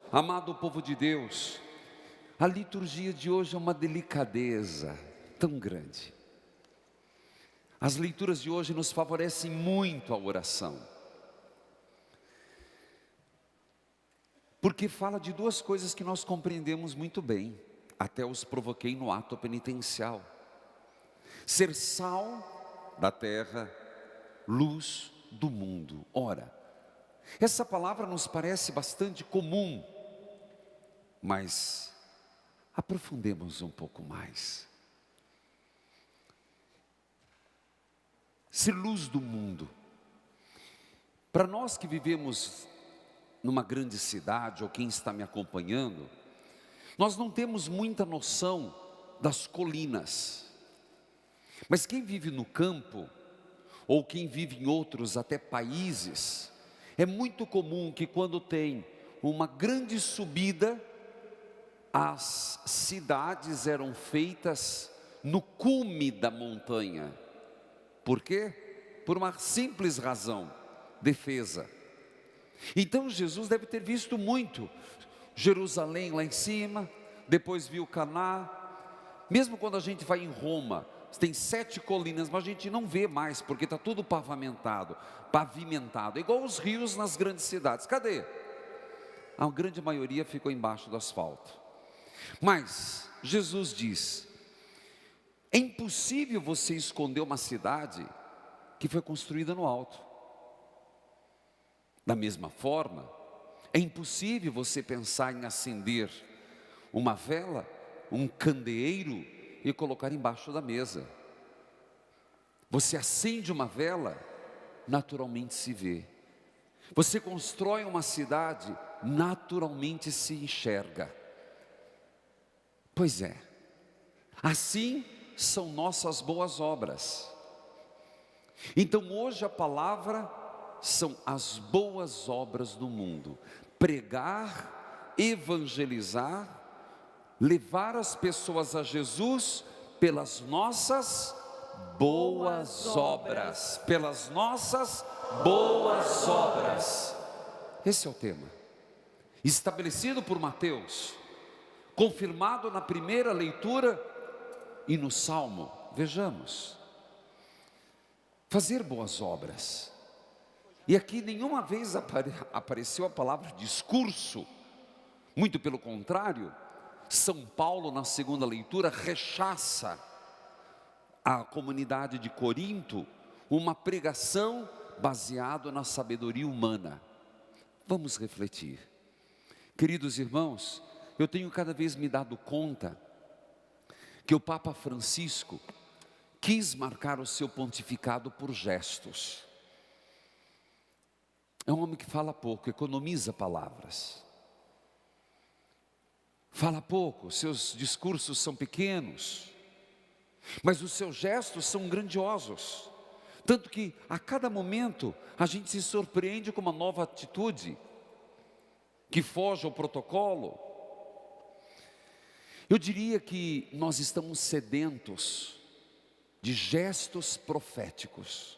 Amado povo de Deus, a liturgia de hoje é uma delicadeza tão grande. As leituras de hoje nos favorecem muito a oração, porque fala de duas coisas que nós compreendemos muito bem, até os provoquei no ato penitencial: ser sal da terra, luz do mundo. Ora, essa palavra nos parece bastante comum, mas aprofundemos um pouco mais. Ser luz do mundo. Para nós que vivemos numa grande cidade, ou quem está me acompanhando, nós não temos muita noção das colinas. Mas quem vive no campo, ou quem vive em outros até países, é muito comum que quando tem uma grande subida, as cidades eram feitas no cume da montanha. Por quê? Por uma simples razão: defesa. Então Jesus deve ter visto muito Jerusalém lá em cima, depois viu Caná. Mesmo quando a gente vai em Roma, tem 7 colinas, mas a gente não vê mais, porque está tudo pavimentado, igual os rios nas grandes cidades. Cadê? A grande maioria ficou embaixo do asfalto. Mas Jesus diz: é impossível você esconder uma cidade que foi construída no alto. Da mesma forma, é impossível você pensar em acender uma vela, um candeeiro e colocar embaixo da mesa. Você acende uma vela, naturalmente se vê. Você constrói uma cidade, naturalmente se enxerga. Pois é, assim são nossas boas obras. Então hoje a palavra são as boas obras do mundo: pregar, evangelizar, levar as pessoas a Jesus pelas nossas boas obras, pelas nossas boas obras. Esse é o tema, estabelecido por Mateus, confirmado na primeira leitura e no Salmo. Vejamos, fazer boas obras. E aqui nenhuma vez apareceu a palavra discurso, muito pelo contrário. São Paulo, na segunda leitura, rechaça a comunidade de Corinto uma pregação baseada na sabedoria humana. Vamos refletir. Queridos irmãos, eu tenho cada vez me dado conta que o Papa Francisco quis marcar o seu pontificado por gestos. É um homem que fala pouco, economiza palavras. Fala pouco, seus discursos são pequenos, mas os seus gestos são grandiosos. Tanto que a cada momento a gente se surpreende com uma nova atitude que foge ao protocolo. Eu diria que nós estamos sedentos de gestos proféticos,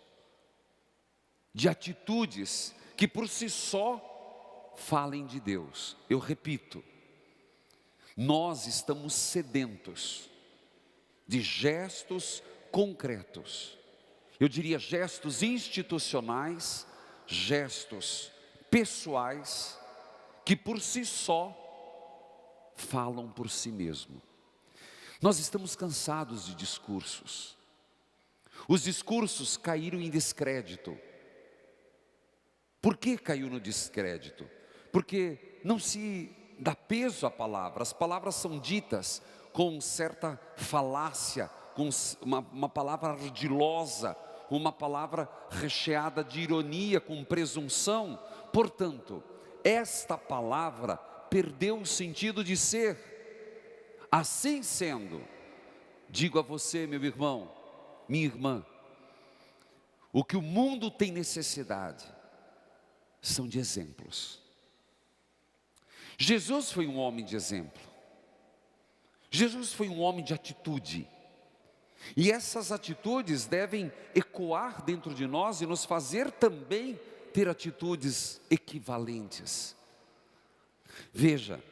de atitudes que por si só falem de Deus. Eu repito, nós estamos sedentos de gestos concretos. Eu diria gestos institucionais, gestos pessoais, que por si só falam por si mesmo. Nós estamos cansados de discursos. Os discursos caíram em descrédito. Por que caiu no descrédito? Porque não se dá peso à palavra. As palavras são ditas com certa falácia, com uma palavra ardilosa, uma palavra recheada de ironia, com presunção. Portanto, esta palavra perdeu o sentido de ser. Assim sendo, digo a você, meu irmão, minha irmã, o que o mundo tem necessidade são de exemplos. Jesus foi um homem de exemplo. Jesus foi um homem de atitude. E essas atitudes devem ecoar dentro de nós e nos fazer também ter atitudes equivalentes. Veja,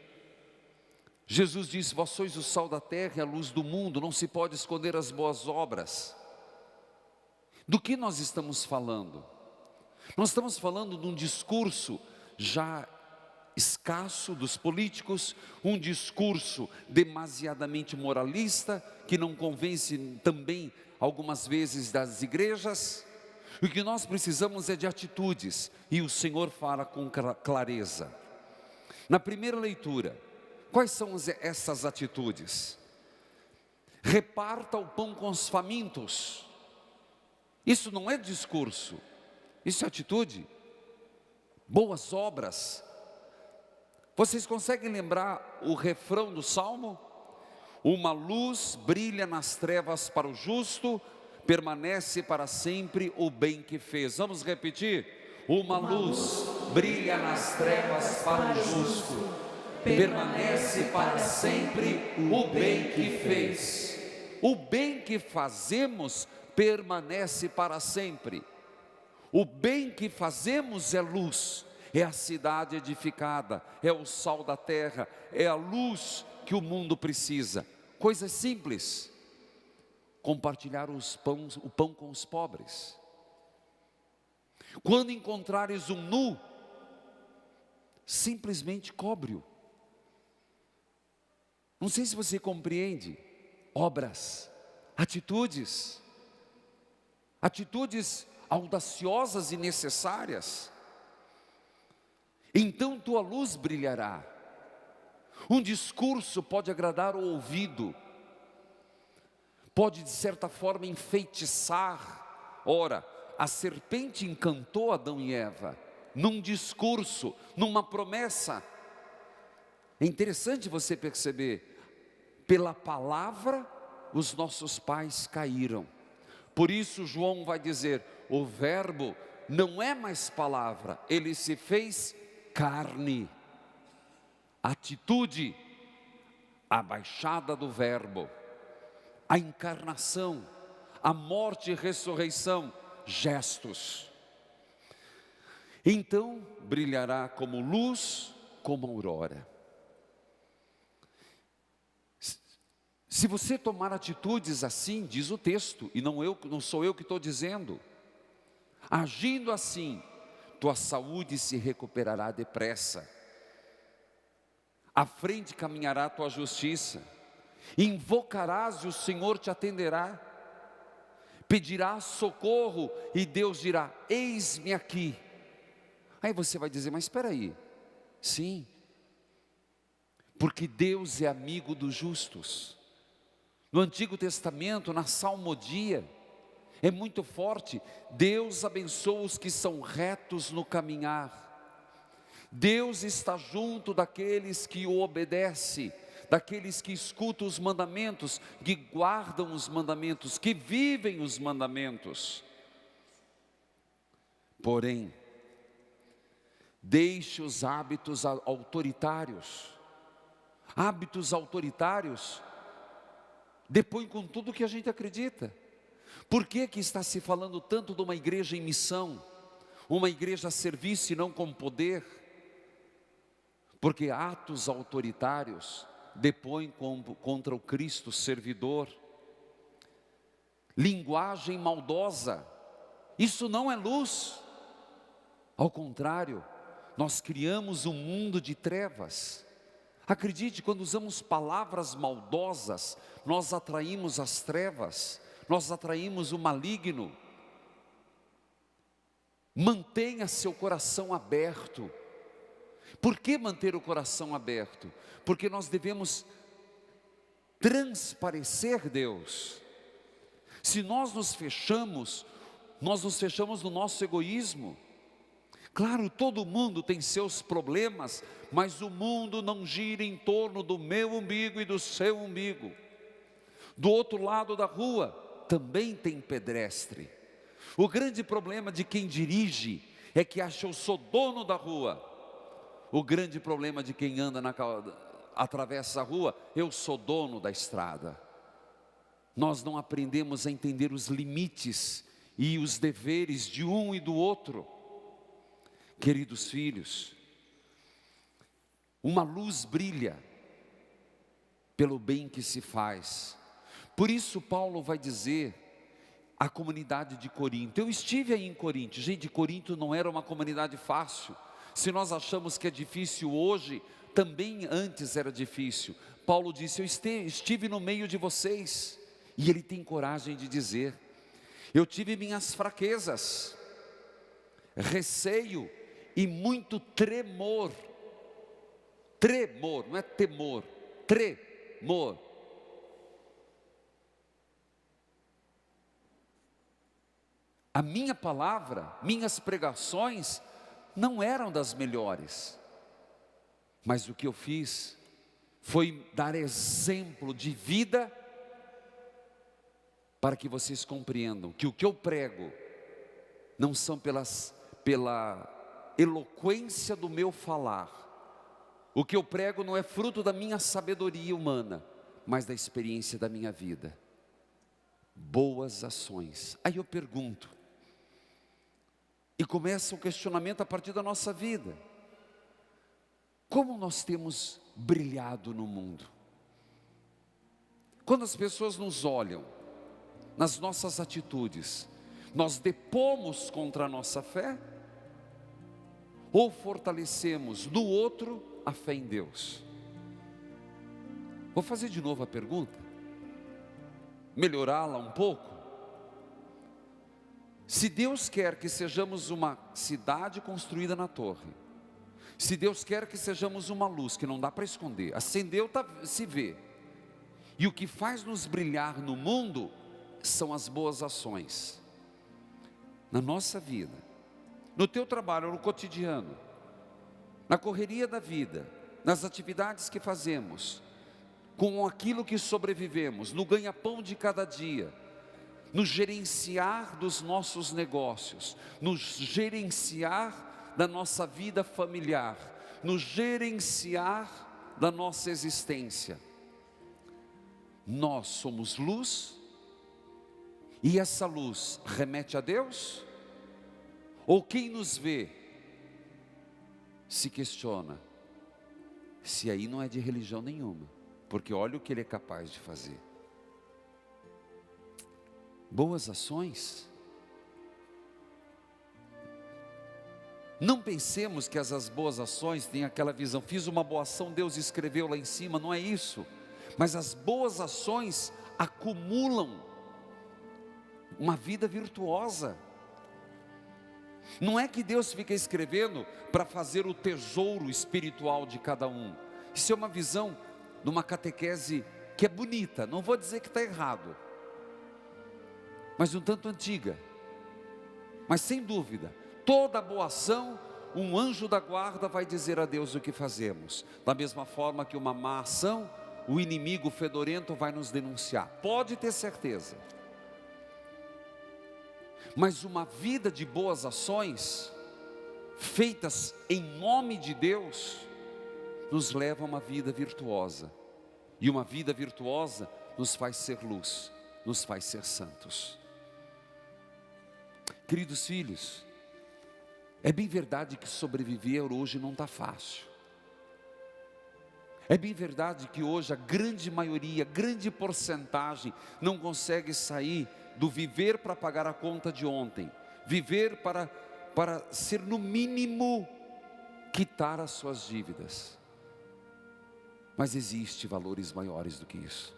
Jesus disse: vós sois o sal da terra e a luz do mundo, não se pode esconder as boas obras. Do que nós estamos falando? Nós estamos falando de um discurso já escasso dos políticos, um discurso demasiadamente moralista, que não convence também algumas vezes das igrejas. O que nós precisamos é de atitudes, e o Senhor fala com clareza. Na primeira leitura, quais são essas atitudes? Reparta o pão com os famintos. Isso não é discurso, isso é atitude. Boas obras. Vocês conseguem lembrar o refrão do Salmo? Uma luz brilha nas trevas para o justo, permanece para sempre o bem que fez. Vamos repetir? Uma luz brilha nas trevas para o justo, permanece para sempre o bem que fez. O bem que fazemos permanece para sempre. O bem que fazemos é luz, é a cidade edificada, é o sal da terra, é a luz que o mundo precisa. Coisas simples: compartilhar o pão com os pobres. Quando encontrares um nu, simplesmente cobre-o. Não sei se você compreende. Obras, atitudes audaciosas e necessárias. Então tua luz brilhará. Um discurso pode agradar o ouvido, pode de certa forma enfeitiçar. Ora, a serpente encantou Adão e Eva, num discurso, numa promessa. É interessante você perceber, pela palavra os nossos pais caíram. Por isso João vai dizer, o verbo não é mais palavra, ele se fez carne. Atitude, a baixada do verbo, a encarnação, a morte e ressurreição, gestos. Então brilhará como luz, como aurora. Se você tomar atitudes assim, diz o texto, e não sou eu que estou dizendo, agindo assim, tua saúde se recuperará depressa, à frente caminhará a tua justiça, invocarás e o Senhor te atenderá, pedirás socorro e Deus dirá, eis-me aqui. Aí você vai dizer, mas espera aí, sim, porque Deus é amigo dos justos. No Antigo Testamento, na salmodia, é muito forte, Deus abençoa os que são retos no caminhar. Deus está junto daqueles que o obedecem, daqueles que escutam os mandamentos, que guardam os mandamentos, que vivem os mandamentos. Porém, deixe os hábitos autoritários. Hábitos autoritários depõem com tudo que a gente acredita. Por que está se falando tanto de uma igreja em missão, uma igreja a serviço e não com poder? Porque atos autoritários depõem contra o Cristo servidor. Linguagem maldosa, isso não é luz. Ao contrário, nós criamos um mundo de trevas. Acredite, quando usamos palavras maldosas, nós atraímos as trevas, nós atraímos o maligno. Mantenha seu coração aberto. Por que manter o coração aberto? Porque nós devemos transparecer Deus. Se nós nos fechamos no nosso egoísmo. Claro, todo mundo tem seus problemas, mas o mundo não gira em torno do meu umbigo e do seu umbigo. Do outro lado da rua também tem pedestre. O grande problema de quem dirige é que acha eu sou dono da rua. O grande problema de quem anda atravessa a rua, eu sou dono da estrada. Nós não aprendemos a entender os limites e os deveres de um e do outro. Queridos filhos, Uma luz brilha pelo bem que se faz. Por isso Paulo vai dizer à comunidade de Corinto. Eu estive aí em Corinto. Gente, Corinto não era uma comunidade fácil. Se nós achamos que é difícil hoje, também antes era difícil. Paulo disse: eu estive no meio de vocês. E ele tem coragem de dizer: eu tive minhas fraquezas, receio e muito tremor. Tremor, não é temor, tremor. A minha palavra, minhas pregações não eram das melhores, mas o que eu fiz foi dar exemplo de vida, para que vocês compreendam que o que eu prego não são pela eloquência do meu falar. O que eu prego não é fruto da minha sabedoria humana, mas da experiência da minha vida. Boas ações. Aí eu pergunto, e começa o questionamento a partir da nossa vida: como nós temos brilhado no mundo? Quando as pessoas nos olham, nas nossas atitudes, nós depomos contra a nossa fé? Ou fortalecemos no outro a fé em Deus? Vou fazer de novo a pergunta, melhorá-la um pouco. Se Deus quer que sejamos uma cidade construída na torre, se Deus quer que sejamos uma luz que não dá para esconder, acendeu, se vê, e o que faz nos brilhar no mundo são as boas ações. Na nossa vida, no teu trabalho, no cotidiano, na correria da vida, nas atividades que fazemos, com aquilo que sobrevivemos, no ganha-pão de cada dia, no gerenciar dos nossos negócios, no gerenciar da nossa vida familiar, no gerenciar da nossa existência. Nós somos luz, e essa luz remete a Deus? Ou quem nos vê se questiona se aí não é de religião nenhuma, porque olha o que ele é capaz de fazer. Boas ações. Não pensemos que as boas ações têm aquela visão: fiz uma boa ação, Deus escreveu lá em cima. Não é isso. Mas as boas ações acumulam uma vida virtuosa. Não é que Deus fica escrevendo para fazer o tesouro espiritual de cada um. Isso é uma visão de uma catequese que é bonita, não vou dizer que está errado, mas um tanto antiga. Mas sem dúvida, toda boa ação, um anjo da guarda vai dizer a Deus o que fazemos. Da mesma forma que uma má ação, o inimigo fedorento vai nos denunciar. Pode ter certeza. Mas uma vida de boas ações, feitas em nome de Deus, nos leva a uma vida virtuosa. E uma vida virtuosa nos faz ser luz, nos faz ser santos. Queridos filhos, é bem verdade que sobreviver hoje não está fácil. É bem verdade que hoje a grande maioria, grande porcentagem, não consegue sair do viver para pagar a conta de ontem, viver para ser no mínimo quitar as suas dívidas. Mas existem valores maiores do que isso.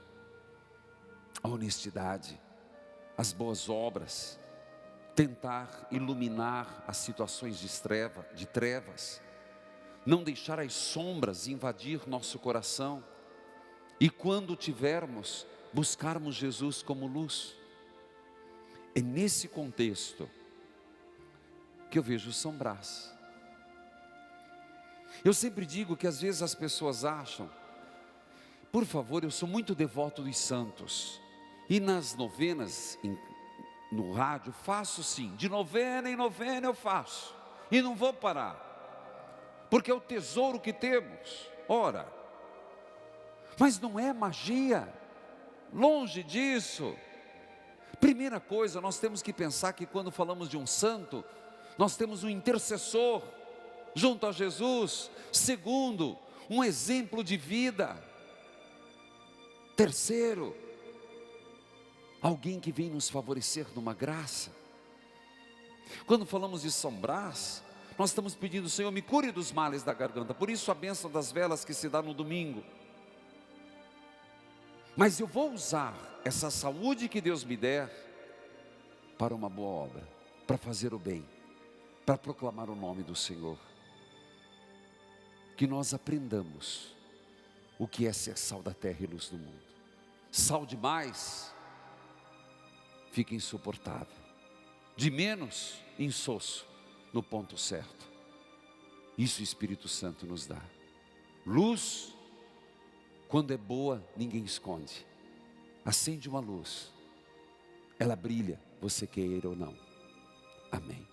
A honestidade, as boas obras, tentar iluminar as situações de trevas, não deixar as sombras invadir nosso coração, e quando tivermos, buscarmos Jesus como luz. É nesse contexto que eu vejo São Brás. Eu sempre digo que às vezes as pessoas acham, por favor, eu sou muito devoto dos santos, e nas novenas, no rádio, faço sim, de novena em novena eu faço, e não vou parar, porque é o tesouro que temos. Ora, mas não é magia, longe disso. Primeira coisa, nós temos que pensar que quando falamos de um santo, nós temos um intercessor junto a Jesus. Segundo, um exemplo de vida. Terceiro, alguém que vem nos favorecer numa graça. Quando falamos de São Brás, nós estamos pedindo: Senhor, me cure dos males da garganta. Por isso a bênção das velas que se dá no domingo. Mas eu vou usar essa saúde que Deus me der para uma boa obra, para fazer o bem, para proclamar o nome do Senhor. Que nós aprendamos o que é ser sal da terra e luz do mundo. Sal demais fica insuportável, de menos, insosso, no ponto certo. Isso o Espírito Santo nos dá. Luz, quando é boa, ninguém esconde. Acende uma luz, ela brilha, você queira ou não. Amém.